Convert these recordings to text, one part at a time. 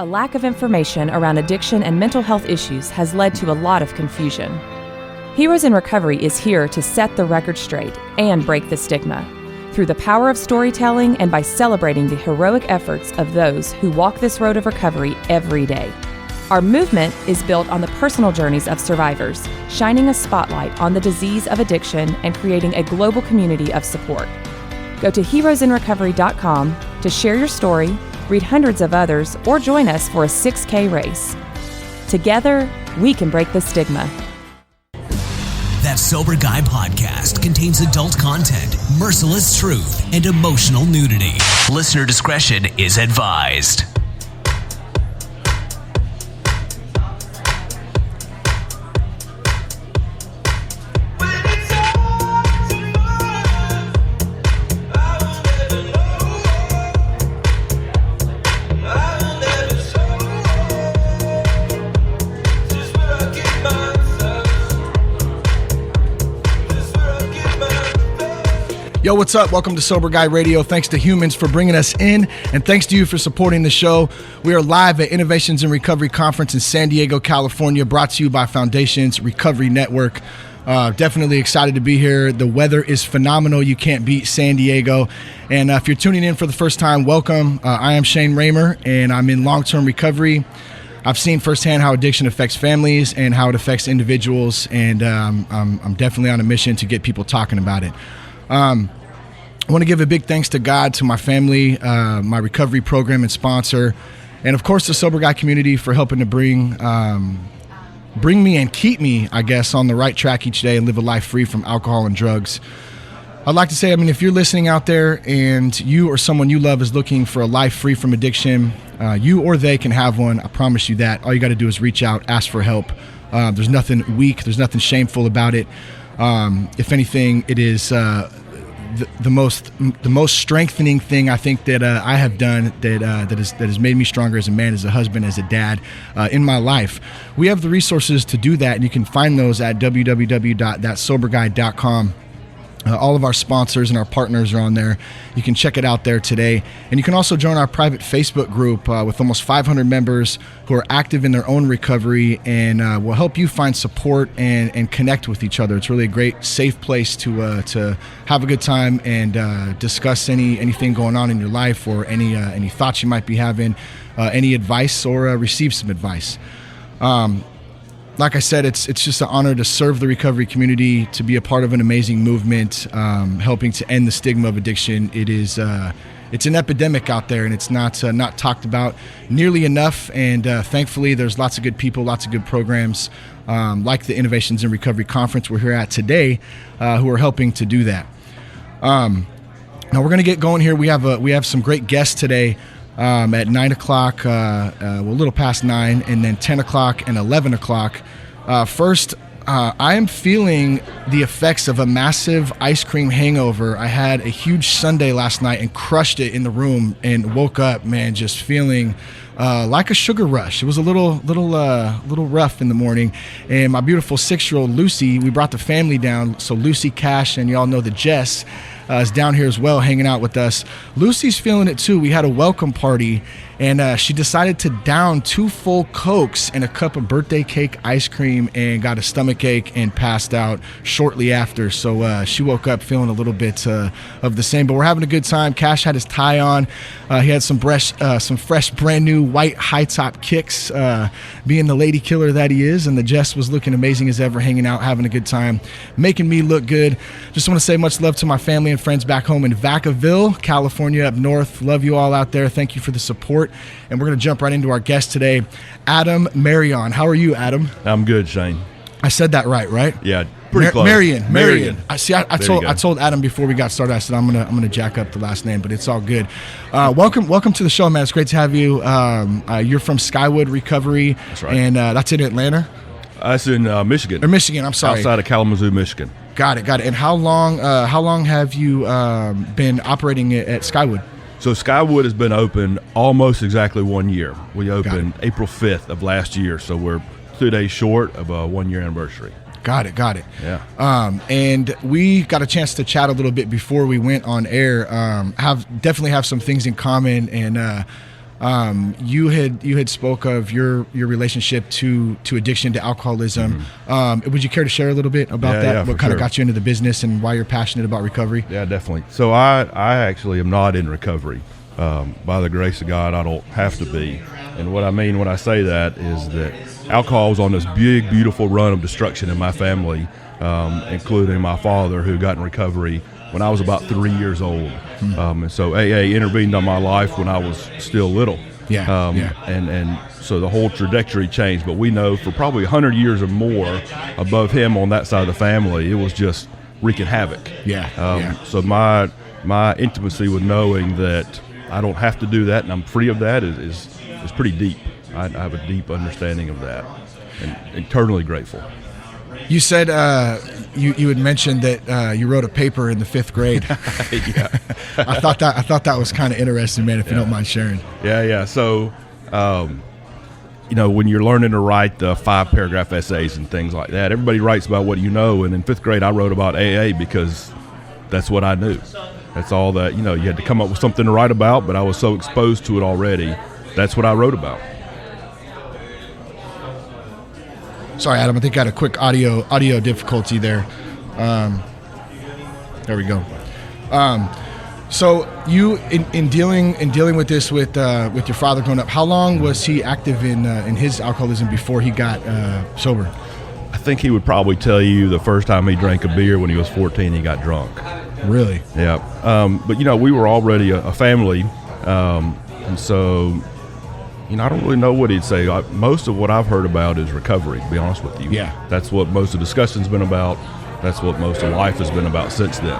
A lack of information around addiction and mental health issues has led to a lot of confusion. Heroes in Recovery is here to set the record straight and break the stigma through the power of storytelling and by celebrating the heroic efforts of those who walk this road of recovery every day. Our movement is built on the personal journeys of survivors, shining a spotlight on the disease of addiction and creating a global community of support. Go to heroesinrecovery.com to share your story, read hundreds of others, or join us for a 6K race. Together, we can break the stigma. That Sober Guy podcast contains adult content, merciless truth, and emotional nudity. Listener discretion is advised. Yo, what's up? Welcome to Sober Guy Radio. Thanks to Humans for bringing us in, and thanks to you for supporting the show. We are live at Innovations in Recovery Conference in San Diego, California, brought to you by Foundations Recovery Network. Definitely excited to be here. The weather is phenomenal. You can't beat San Diego. And if you're tuning in for the first time, welcome. I am Shane Raymer, and I'm in long-term recovery. I've seen firsthand how addiction affects families and how it affects individuals, and I'm definitely on a mission to get people talking about it. I want to give a big thanks to God, to my family, my recovery program and sponsor, and of course the Sober Guy community for helping to bring me and keep me, I guess, on the right track each day and live a life free from alcohol and drugs. I'd like to say, if you're listening out there and you or someone you love is looking for a life free from addiction, you or they can have one. I promise you that. All you got to do is reach out, ask for help. There's nothing weak. There's nothing shameful about it. If anything, it is the most strengthening thing I think that I have done that has made me stronger as a man, as a husband, as a dad in my life. We have the resources to do that, and you can find those at www.thatsoberguy.com. All of our sponsors and our partners are on there. You can check it out there today. And you can also join our private Facebook group with almost 500 members who are active in their own recovery and will help you find support and connect with each other. It's really a great, safe place to have a good time and discuss anything going on in your life or any thoughts you might be having, any advice or receive some advice. Like I said, it's just an honor to serve the recovery community, to be a part of an amazing movement, helping to end the stigma of addiction. It's an epidemic out there, and it's not talked about nearly enough. And thankfully, there's lots of good people, lots of good programs, like the Innovations in Recovery Conference we're here at today, who are helping to do that. Now we're going to get going here. We have some great guests today. At 9 o'clock, a little past 9, and then 10 o'clock and 11 o'clock. First, I am feeling the effects of a massive ice cream hangover. I had a huge sundae last night and crushed it in the room and woke up, man, just feeling like a sugar rush. It was a little rough in the morning. And my beautiful 6-year-old Lucy, we brought the family down. So Lucy, Cash, and y'all know the Jess, is down here as well, hanging out with us. Lucy's feeling it too. We had a welcome party, and she decided to down 2 full Cokes and a cup of birthday cake ice cream and got a stomach ache and passed out shortly after. So she woke up feeling a little bit of the same, but we're having a good time. Cash had his tie on. He had some fresh, brand new white high top kicks, being the lady killer that he is, and the Jess was looking amazing as ever, hanging out, having a good time, making me look good. Just want to say much love to my family and friends back home in Vacaville, California, up north. Love you all out there. Thank you for the support. And we're going to jump right into our guest today, Adam Marion. How are you, Adam? I'm good, Shane. I said that right? Yeah, pretty close. Marion. I told Adam before we got started. I said I'm gonna jack up the last name, but it's all good. Welcome to the show, man. It's great to have you. You're from Skywood Recovery. That's right. And that's in Atlanta. That's in Michigan. Or Michigan. I'm sorry. Outside of Kalamazoo, Michigan. Got it. And how long have you been operating at Skywood? So Skywood has been open almost exactly 1 year. We opened April 5th of last year, so we're 2 days short of a 1 year anniversary. Got it. Yeah. And we got a chance to chat a little bit before we went on air. Definitely have some things in common, and you had spoke of your relationship to addiction, to alcoholism. Would you care to share a little bit about that? What kind of got you into the business and why you're passionate about recovery? Yeah, definitely. So I actually am not in recovery. By the grace of God, I don't have to be. And what I mean when I say that is that alcohol was on this big, beautiful run of destruction in my family, including my father, who got in recovery when I was about 3 years old. And so AA intervened on my life when I was still little. And so the whole trajectory changed. But we know for probably 100 years or more above him on that side of the family, it was just wreaking havoc. So my intimacy with knowing that I don't have to do that and I'm free of that is pretty deep. I have a deep understanding of that and eternally grateful. You said you had mentioned that you wrote a paper in the 5th grade. I thought that was kind of interesting, man, if you don't mind sharing. So, when you're learning to write 5-paragraph essays and things like that, everybody writes about what you know. And in 5th grade, I wrote about AA because that's what I knew. That's all that, you had to come up with something to write about, but I was so exposed to it already. That's what I wrote about. Sorry, Adam, I think I had a quick audio difficulty there. There we go. So you in dealing with this with your father growing up, how long was he active in his alcoholism before he got sober? I think he would probably tell you the first time he drank a beer when he was 14, he got drunk. Really? Yeah. But we were already a family, and so. I don't really know what he'd say. Most of what I've heard about is recovery, to be honest with you. Yeah. That's what most of the discussion's been about. That's what most of life has been about since then.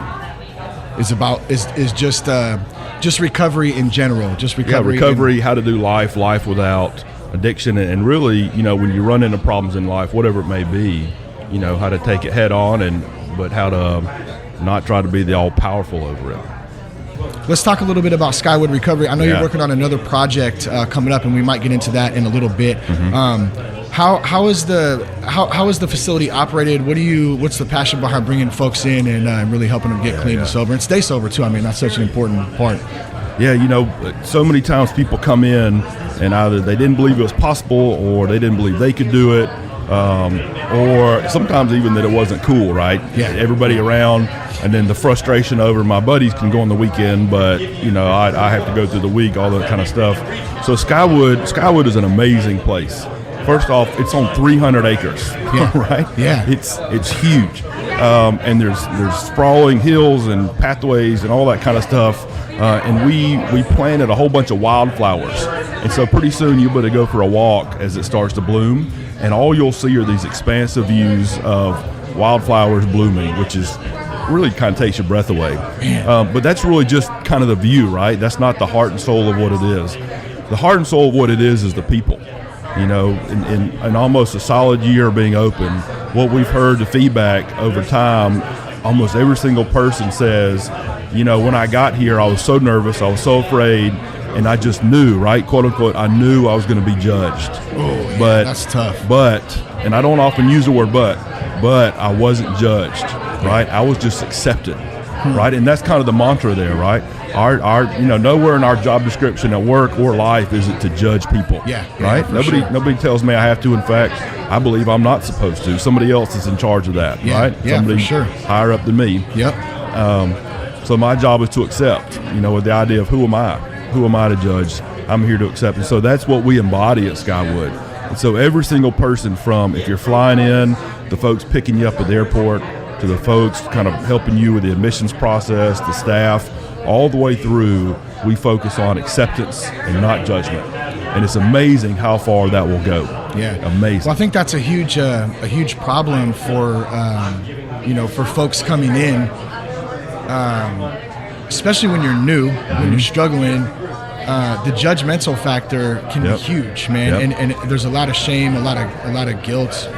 Is just recovery in general, just recovery. Yeah, recovery, how to do life without addiction, and really, when you run into problems in life, whatever it may be, how to take it head on, but how to not try to be the all-powerful over it. Let's talk a little bit about Skywood Recovery. I know you're working on another project coming up, and we might get into that in a little bit. How is the facility operated? What's the passion behind bringing folks in and really helping them get clean and sober and stay sober too? I mean, that's such an important part. Yeah, so many times people come in and either they didn't believe it was possible or they didn't believe they could do it. Or sometimes even that it wasn't cool, right? Yeah. Everybody around, and then the frustration over my buddies can go on the weekend, but I have to go through the week, all that kind of stuff. So Skywood is an amazing place. First off, it's on 300 acres, right? Yeah. It's huge, and there's sprawling hills and pathways and all that kind of stuff. And we planted a whole bunch of wildflowers, and so pretty soon you better go for a walk as it starts to bloom. And all you'll see are these expansive views of wildflowers blooming, which is really kind of takes your breath away. But that's really just kind of the view, right? That's not the heart and soul of what it is. The heart and soul of what it is the people. In almost a solid year of being open, what we've heard, the feedback over time, almost every single person says, when I got here, I was so nervous, I was so afraid, and I just knew, right, quote unquote, I knew I was going to be judged. But that's tough. And I don't often use the word but I wasn't judged, right? I was just accepted, right? And that's kind of the mantra there, right? Our nowhere in our job description at work or life is it to judge people, right? Nobody tells me I have to. In fact, I believe I'm not supposed to. Somebody else is in charge of that, right? Somebody higher up than me. So my job is to accept, with the idea of who am I? Who am I to judge? I'm here to accept. And so that's what we embody at Skywood. And so every single person, from if you're flying in, the folks picking you up at the airport, to the folks kind of helping you with the admissions process, the staff, all the way through, we focus on acceptance and not judgment. And it's amazing how far that will go. Yeah. Amazing. Well, I think that's a huge problem for, for folks coming in, especially when you're new, when you're struggling. The judgmental factor can be huge, man, and there's a lot of shame, a lot of guilt.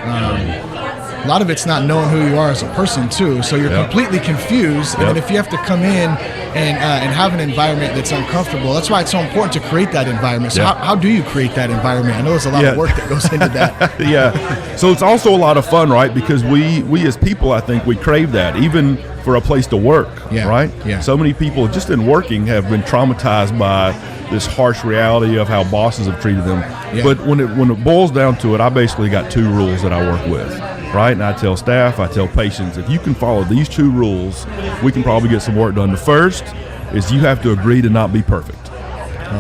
A lot of it's not knowing who you are as a person too. So you're completely confused, and then if you have to come in and have an environment that's uncomfortable, that's why it's so important to create that environment. So how do you create that environment? I know there's a lot of work that goes into that. So it's also a lot of fun, right? Because we as people, I think we crave that, even for a place to work, right? Yeah. So many people just in working have been traumatized by this harsh reality of how bosses have treated them. Yeah. But when it boils down to it, I basically got 2 rules that I work with, right? And I tell staff, I tell patients, if you can follow these 2 rules, we can probably get some work done. The first is you have to agree to not be perfect,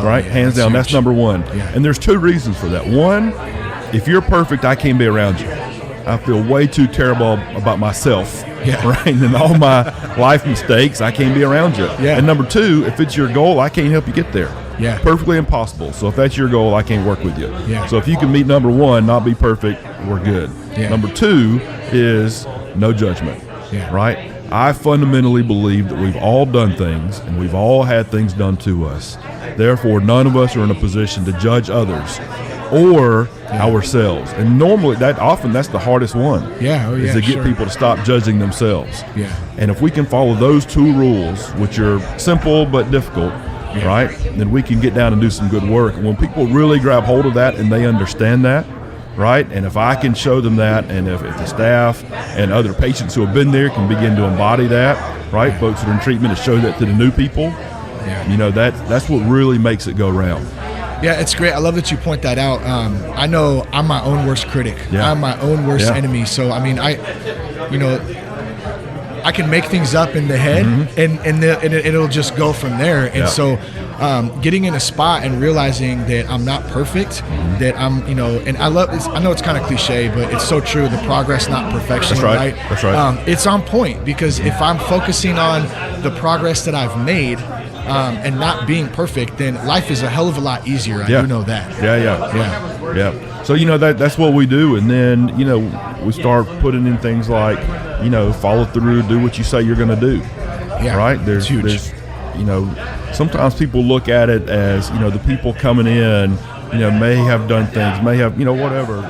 right? Yeah, Hands down, huge. that's number 1. Yeah. And there's 2 reasons for that. 1, if you're perfect, I can't be around you. I feel way too terrible about myself, right? And all my life mistakes, I can't be around you. Yeah. And number 2, if it's your goal, I can't help you get there. Yeah. Perfectly impossible. So if that's your goal, I can't work with you. Yeah. So if you can meet number 1, not be perfect, we're good. Yeah. Number 2 is no judgment, Yeah. right? I fundamentally believe that we've all done things and we've all had things done to us. Therefore, none of us are in a position to judge others or ourselves. And normally, that's the hardest one. Is to get people to stop judging themselves. Yeah. And if we can follow those 2 rules, which are simple but difficult, right, then we can get down and do some good work. And when people really grab hold of that and they understand that, right, and if I can show them that, and if the staff and other patients who have been there can begin to embody that, right, folks that are in treatment to show that to the new people, you know, that's what really makes it go round. Yeah, it's great. I love that you point that out. I know I'm my own worst critic. Yeah. I'm my own worst enemy. So, I mean, I can make things up in the head, and it'll just go from there. And so, getting in a spot and realizing that I'm not perfect, that I'm, and I love this. I know it's kind of cliche, but it's so true. The progress, not perfection. That's right. That's right. It's on point, because if I'm focusing on the progress that I've made, and not being perfect, then life is a hell of a lot easier. I do know that. Yeah. So, that's what we do. And then, we start putting in things like, follow through, do what you say you're going to do. Yeah. Right? It's huge. Sometimes people look at it as, the people coming in, may have done things, may have, whatever.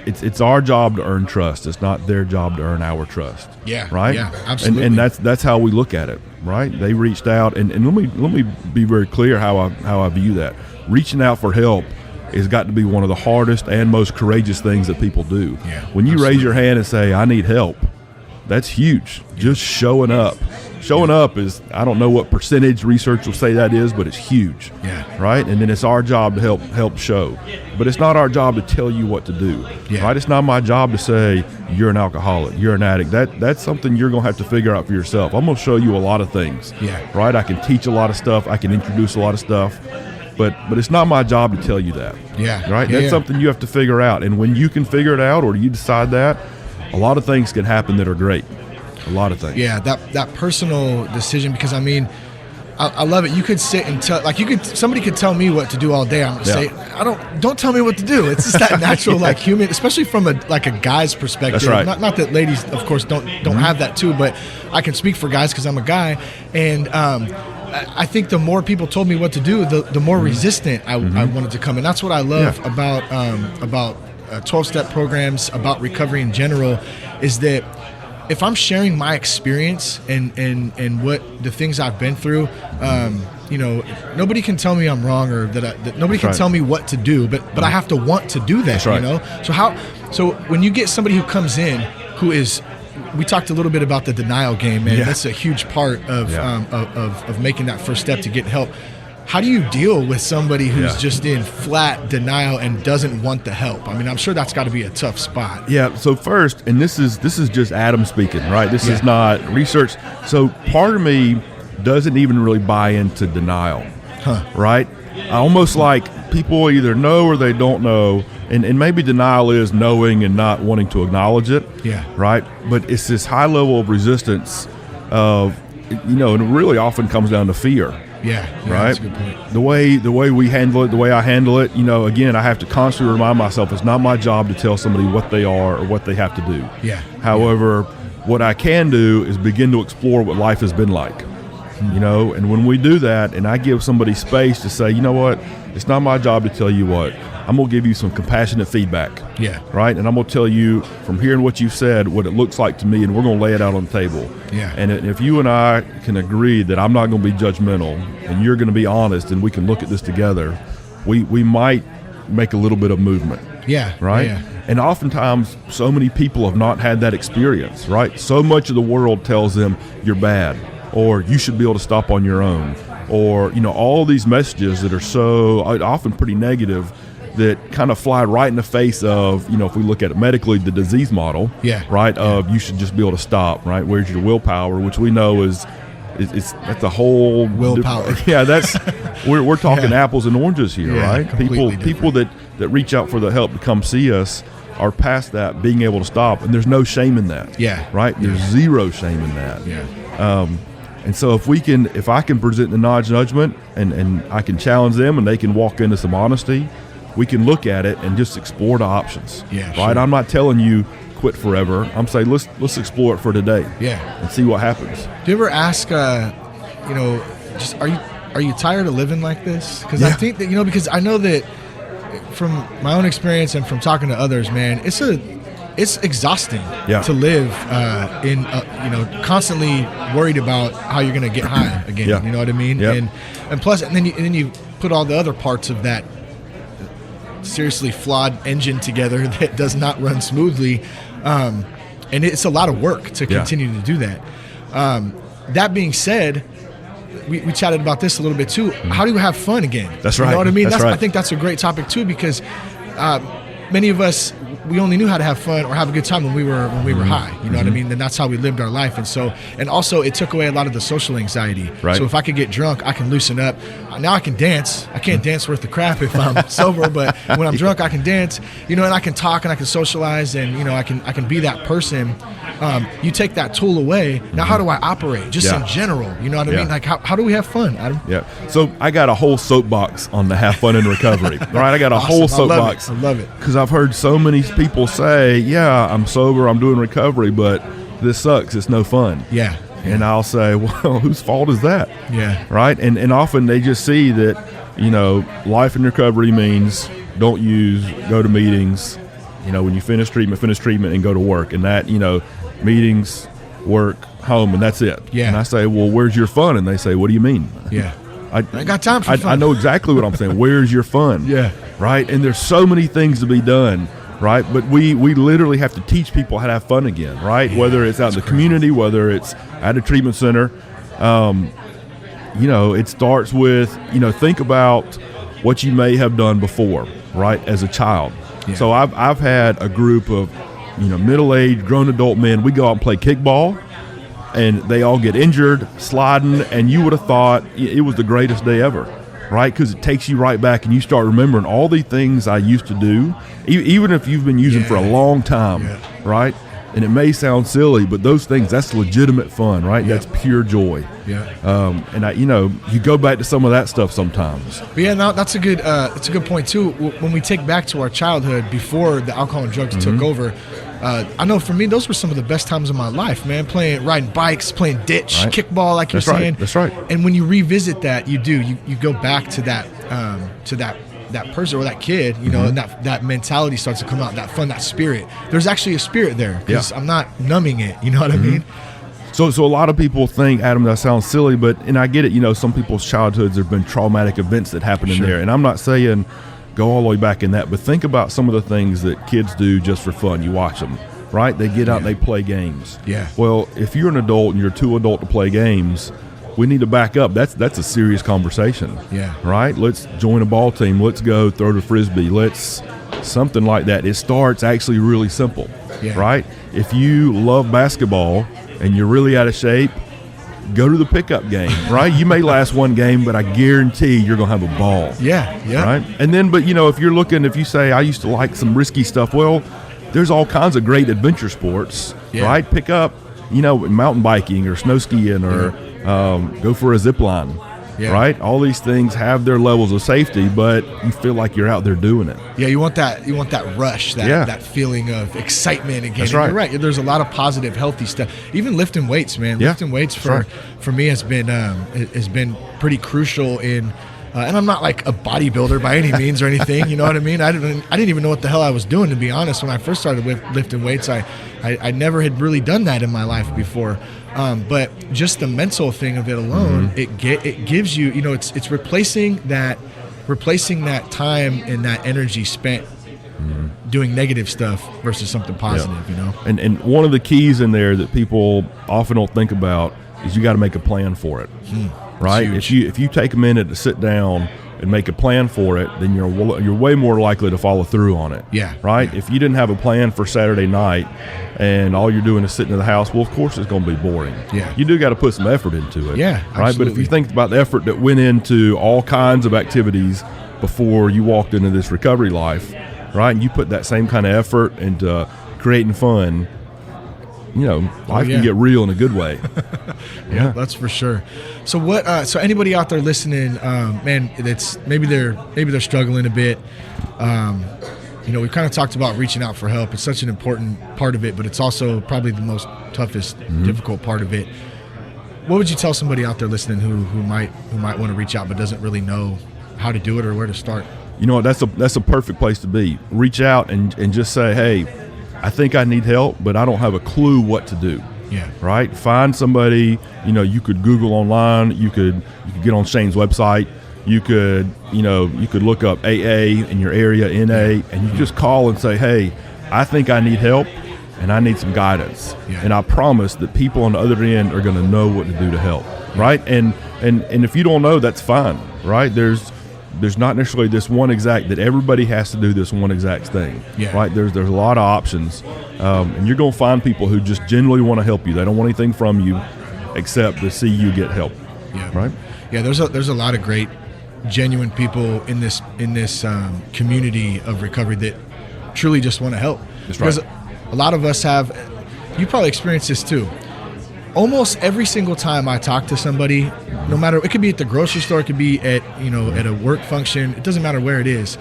It's our job to earn trust. It's not their job to earn our trust. Yeah. Right? Yeah, absolutely. And that's how we look at it, right? They reached out, and let me be very clear how I view that. Reaching out for help has got to be one of the hardest and most courageous things that people do. Yeah, when you absolutely. raise your hand and say, I need help, that's huge. Just showing up. Showing up is, I don't know what percentage research will say that is, but it's huge. Yeah. Right? And then it's our job to help show. But it's not our job to tell you what to do. Yeah. Right? It's not my job to say, you're an alcoholic, you're an addict. That's something you're going to have to figure out for yourself. I'm going to show you a lot of things. Yeah. Right? I can teach a lot of stuff. I can introduce a lot of stuff. But it's not my job to tell you that. Yeah. Right? Yeah, That's something you have to figure out. And when you can figure it out, or you decide that, a lot of things can happen that are great. A lot of things. Yeah, that personal decision, because I mean, I love it. You could sit and tell, like, somebody could tell me what to do all day. I'm gonna say, don't tell me what to do. It's just that natural, like, human, especially from a guy's perspective. That's right. Not that ladies, of course, don't have that too, but I can speak for guys because I'm a guy, and I think the more people told me what to do, the more resistant I wanted to come. And that's what I love about 12-step programs, about recovery in general, is that if I'm sharing my experience and what the things I've been through, nobody can tell me I'm wrong, or that nobody can tell me what to do, but I have to want to do that. That's right. So when you get somebody who comes in who is, we talked a little bit about the denial game, man. That's a huge part of making that first step to get help. How do you deal with somebody who's just in flat denial and doesn't want the help? I mean, I'm sure that's got to be a tough spot. Yeah. So first, and this is just Adam speaking, right? This is not research. So part of me doesn't even really buy into denial, right? Almost like people either know or they don't know, and maybe denial is knowing and not wanting to acknowledge it, right? But it's this high level of resistance of, and it really often comes down to fear. Right. That's a good point. The way we handle it, the way I handle it, again, I have to constantly remind myself it's not my job to tell somebody what they are or what they have to do. However, what I can do is begin to explore what life has been like. And when we do that, and I give somebody space to say, you know what, it's not my job to tell you what. I'm going to give you some compassionate feedback. Right? And I'm going to tell you, from hearing what you've said, what it looks like to me, and we're going to lay it out on the table. And if you and I can agree that I'm not going to be judgmental and you're going to be honest and we can look at this together, we might make a little bit of movement. Right? And oftentimes, so many people have not had that experience, right? So much of the world tells them you're bad, or you should be able to stop on your own. or, all these messages that are so often pretty negative that kind of fly right in the face of, if we look at it medically, the disease model, right, of you should just be able to stop, right? Where's your willpower, which we know that's a whole willpower. That's we're talking apples and oranges here, right? People that reach out for the help to come see us are past that being able to stop, and there's no shame in that. Right? There's zero shame in that. And so if I can present the judgment and I can challenge them and they can walk into some honesty, we can look at it and just explore the options. Right? Sure. I'm not telling you quit forever. I'm saying let's explore it for today. And see what happens. Do you ever ask, just are you tired of living like this? Because I think that because I know that from my own experience and from talking to others, man, it's exhausting to live in constantly worried about how you're going to get high again. You know what I mean? And plus, and then you put all the other parts of that seriously flawed engine together that does not run smoothly, and it's a lot of work to continue to do that. That being said, we chatted about this a little bit too. How do you have fun again? That's right. You know what I mean? That's right. I think that's a great topic too, because many of us, we only knew how to have fun or have a good time when we were high. You know what I mean? And that's how we lived our life. And also it took away a lot of the social anxiety. Right. So if I could get drunk, I can loosen up. Now I can dance. I can't dance worth the crap if I'm sober, but when I'm drunk, I can dance. And I can talk and I can socialize, and I can be that person. You take that tool away. Now how do I operate? Just in general. You know what I mean? Like how do we have fun, Adam? So I got a whole soapbox on the have fun in recovery. Right? I got a whole soapbox. I love it. Because I've heard so many people say, I'm sober, I'm doing recovery, but this sucks, it's no fun. And I'll say, well, whose fault is that? Right? And often they just see that, life in recovery means don't use, go to meetings, when you finish treatment and go to work. And that, meetings, work, home, and that's it. And I say, well, where's your fun? And they say, what do you mean? I ain't got time for fun. I know exactly what I'm saying. Where's your fun? Right? And there's so many things to be done, right? But we literally have to teach people how to have fun again, right? Whether it's out in the community, whether it's at a treatment center. It starts with, think about what you may have done before, right, as a child. So I've had a group of, middle-aged, grown adult men. We go out and play kickball, and they all get injured, sliding, and you would have thought it was the greatest day ever, right? Because it takes you right back, and you start remembering all the things I used to do, even if you've been using for a long time, right? And it may sound silly, but those things, that's legitimate fun, right? That's pure joy. And you go back to some of that stuff sometimes. But that's a good point too. When we take back to our childhood before the alcohol and drugs took over, I know for me, those were some of the best times of my life, man. Riding bikes, playing ditch, kickball, like you're saying. That's right. And when you revisit that, you go back to that person or that kid, and that mentality starts to come out, that fun, that spirit. There's actually a spirit there, because I'm not numbing it. You know what I mean? So a lot of people think, Adam, that sounds silly, and I get it. Some people's childhoods, there have been traumatic events that happen in there, and I'm not saying go all the way back in that, but think about some of the things that kids do just for fun. You watch them, right? They get out and they play games. Well, if you're an adult and you're too adult to play games, we need to back up. That's a serious conversation. Right? Let's join a ball team. Let's go throw the Frisbee. Let's something like that. It starts actually really simple. Right? If you love basketball and you're really out of shape, go to the pickup game, right? You may last one game, but I guarantee you're going to have a ball. Right? And then, but if you say, I used to like some risky stuff, well, there's all kinds of great adventure sports, right? Pick up, mountain biking or snow skiing or go for a zip line, right? All these things have their levels of safety, but you feel like you're out there doing it. You want that rush, that feeling of excitement again. That's right. You're right. There's a lot of positive, healthy stuff. Even lifting weights, man. Lifting weights for me has been pretty crucial in. And I'm not like a bodybuilder by any means or anything, you know what I mean? I didn't even know what the hell I was doing, to be honest. When I first started lifting weights, I never had really done that in my life before. But just the mental thing of it alone, it gives you, it's replacing that time and that energy spent doing negative stuff versus something positive, And one of the keys in there that people often don't think about is you got to make a plan for it. right? If you take a minute to sit down and make a plan for it, then you're way more likely to follow through on it. Yeah. Right? Yeah. If you didn't have a plan for Saturday night and all you're doing is sitting in the house, well, of course it's going to be boring. Yeah. You do got to put some effort into it. Yeah, right? absolutely. But if you think about the effort that went into all kinds of activities before you walked into this recovery life, right? And you put that same kind of effort into creating fun, life can get real in a good way. Yeah, that's for sure. So what? So anybody out there listening, man, that's maybe they're struggling a bit. We kind of talked about reaching out for help. It's such an important part of it, but it's also probably the most toughest, difficult part of it. What would you tell somebody out there listening who might want to reach out but doesn't really know how to do it or where to start? That's a perfect place to be. Reach out and just say, hey, I think I need help, but I don't have a clue what to do. Yeah. Right? Find somebody, you could Google online, you could get on Shane's website, you could look up AA in your area, NA, and you just call and say, hey, I think I need help and I need some guidance. Yeah. And I promise that people on the other end are going to know what to do to help. Yeah. Right? And if you don't know, that's fine. Right? There's not necessarily this one exact that everybody has to do this one exact thing. Yeah. Right? There's a lot of options, and you're going to find people who just genuinely want to help you. They don't want anything from you except to see you get help. Yeah. Right? Yeah. There's a lot of great, genuine people in this community of recovery that truly just want to help. That's because right. A lot of us have. You probably experienced this too. Almost every single time I talk to somebody, no matter, it could be at the grocery store, it could be at a work function, it doesn't matter where it is.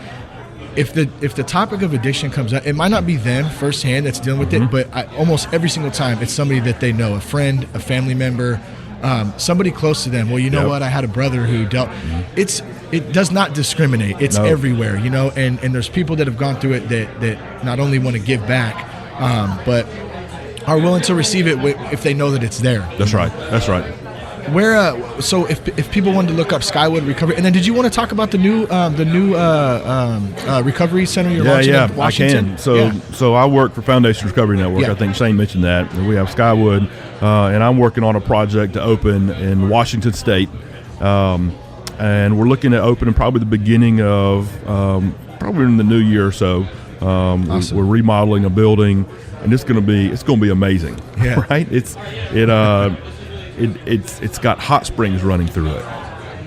If the topic of addiction comes up, it might not be them firsthand that's dealing with it, but almost every single time it's somebody that they know, a friend, a family member, somebody close to them. Well, you know what? I had a brother who dealt. It does not discriminate. It's everywhere, and there's people that have gone through it that not only want to give back, but are willing to receive it if they know that it's there. That's right. That's right. Where so if people wanted to look up Skywood Recovery, and then did you want to talk about the new recovery center you're launching in Washington? I can. So I work for Foundation Recovery Network. Yeah. I think Shane mentioned that. And we have Skywood, and I'm working on a project to open in Washington State, and we're looking at opening probably the beginning of probably in the new year or so. Awesome. We're remodeling a building, and it's going to be amazing. Yeah. Right? It's got hot springs running through it.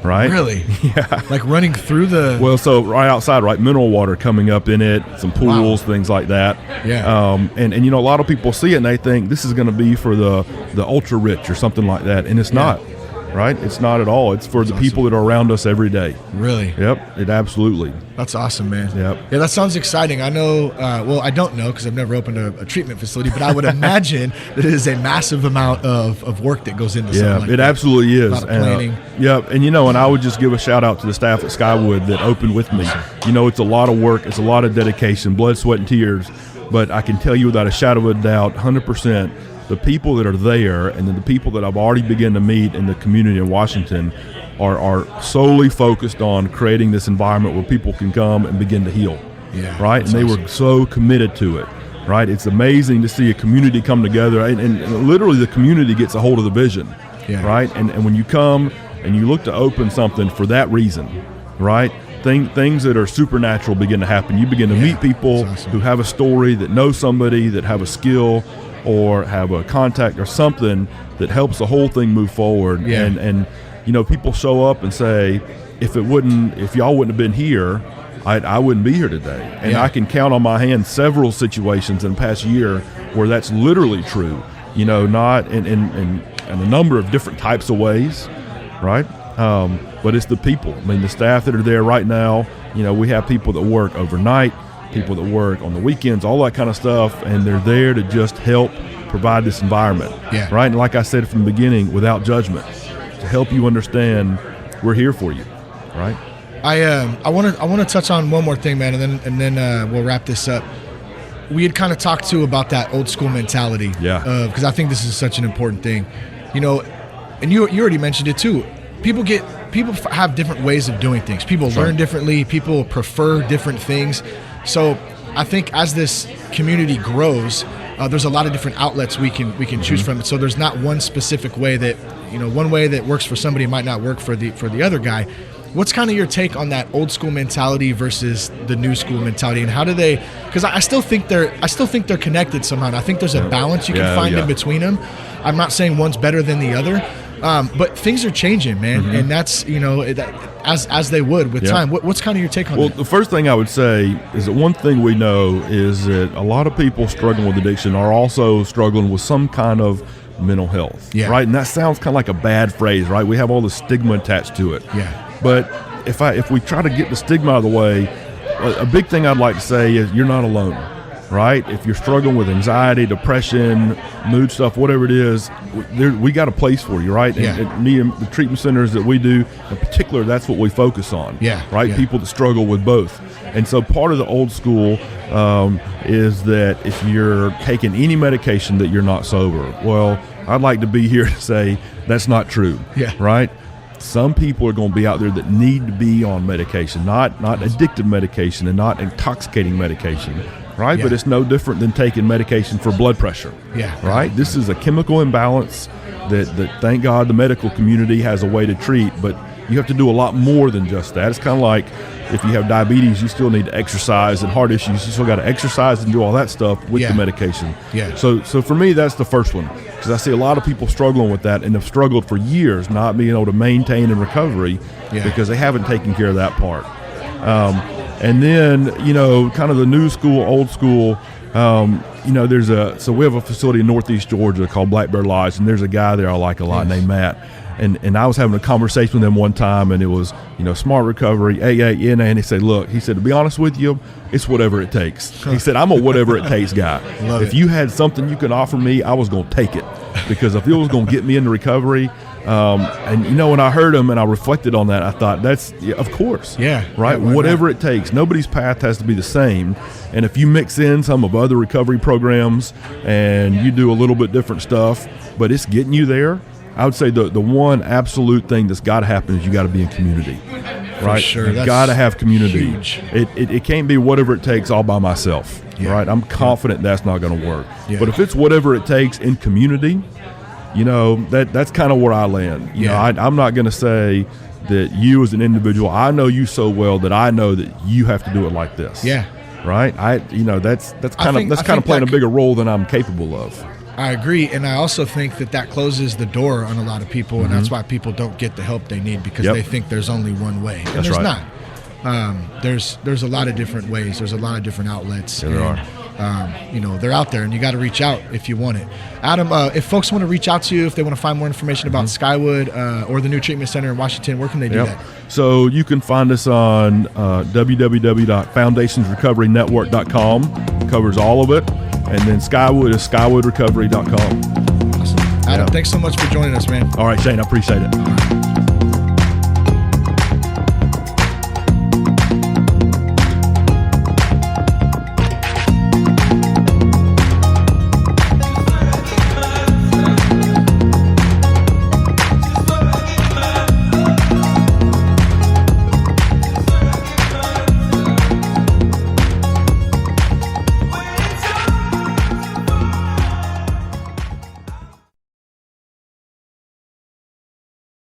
Right? Really? Yeah. Like running through the... Well, so right outside, right, mineral water coming up in it, some pools, things like that. Yeah. And a lot of people see it and they think this is going to be for the ultra rich or something like that, and it's not. Right? It's not at all. It's for the people that are around us every day. Really? Yep. It absolutely. That's awesome, man. Yep. Yeah, that sounds exciting. I know, well, I don't know because I've never opened a treatment facility, but I would imagine that it is a massive amount of work that goes into something like it that. Absolutely is. A lot of planning. And I would just give a shout out to the staff at Skywood that opened with me. It's a lot of work. It's a lot of dedication, blood, sweat, and tears. But I can tell you without a shadow of a doubt, 100%, the people that are there and then the people that I've already begun to meet in the community in Washington are solely focused on creating this environment where people can come and begin to heal. Yeah, right? And they were so committed to it. Right? It's amazing to see a community come together, and literally the community gets a hold of the vision. Yeah. Right? And when you come and you look to open something for that reason, right? Things that are supernatural begin to happen. You begin to meet people who have a story, that know somebody, that have a skill, or have a contact or something that helps the whole thing move forward. Yeah. And people show up and say, if y'all wouldn't have been here, I wouldn't be here today. And I can count on my hand several situations in the past year where that's literally true. Not in a number of different types of ways, right? But it's the people. I mean, the staff that are there right now. We have people that work overnight, people that work on the weekends, all that kind of stuff, and they're there to just help provide this environment. Yeah. Right? And like I said from the beginning, without judgment, to help you understand we're here for you. Right? I want to touch on one more thing, man, and then we'll wrap this up. We had kind of talked too about that old school mentality. Yeah. Because I think this is such an important thing. And you already mentioned it too. People have different ways of doing things. People learn differently. People prefer different things. So I think as this community grows, there's a lot of different outlets we can choose from. So there's not one specific way that one way that works for somebody might not work for the other guy. What's kind of your take on that old school mentality versus the new school mentality, and how do they? Because I still think they're connected somehow. And I think there's a balance you can find in between them. I'm not saying one's better than the other, but things are changing, man, and that's as they would with time. What's kind of your take on that? Well, the first thing I would say is that one thing we know is that a lot of people struggling with addiction are also struggling with some kind of mental health, right? And that sounds kind of like a bad phrase, right? We have all the stigma attached to it. Yeah. But if we try to get the stigma out of the way, a big thing I'd like to say is you're not alone, right? If you're struggling with anxiety, depression, mood stuff, whatever it is, we got a place for you, right? And the treatment centers that we do, in particular, that's what we focus on, right? Yeah. People that struggle with both. And so part of the old school is that if you're taking any medication that you're not sober, well, I'd like to be here to say that's not true, right? Some people are going to be out there that need to be on medication, not addictive medication and not intoxicating medication, right? But it's no different than taking medication for blood pressure, right? This is a chemical imbalance that thank God the medical community has a way to treat, but you have to do a lot more than just that. It's kind of like if you have diabetes, you still need to exercise, and heart issues, you still got to exercise and do all that stuff with the medication. So for me, that's the first one, because I see a lot of people struggling with that and have struggled for years not being able to maintain in recovery because they haven't taken care of that part. And then, kind of the new school, old school, so we have a facility in Northeast Georgia called Black Bear Lodge, and there's a guy there I like a lot named Matt. And I was having a conversation with him one time, and it was, smart recovery, AA, NA, and he said, to be honest with you, it's whatever it takes. He said, I'm a whatever it takes guy. If you had something you could offer me, I was going to take it, because if it was going to get me into recovery, when I heard him and I reflected on that, I thought of course. Right? Whatever it takes. Nobody's path has to be the same. And if you mix in some of other recovery programs and you do a little bit different stuff, but it's getting you there, I would say the one absolute thing that's got to happen is you got to be in community, right? For sure. You got to have community. Huge. It can't be whatever it takes all by myself, right? I'm confident that's not going to work. But if it's whatever it takes in community, that's kind of where I land. I'm not going to say that you as an individual, I know you so well that I know that you have to do it like this. Right? That's kind of playing a bigger role than I'm capable of. I agree, and I also think that closes the door on a lot of people, and that's why people don't get the help they need, because they think there's only one way, and there's not. There's a lot of different ways. There's a lot of different outlets. There are. They're out there, and you got to reach out if you want it. Adam, if folks want to reach out to you, if they want to find more information about Skywood or the new treatment center in Washington, where can they do that? So you can find us on www.foundationsrecoverynetwork.com. Covers all of it. And then Skywood is skywoodrecovery.com. Awesome. Adam, thanks so much for joining us, man. All right, Shane, I appreciate it.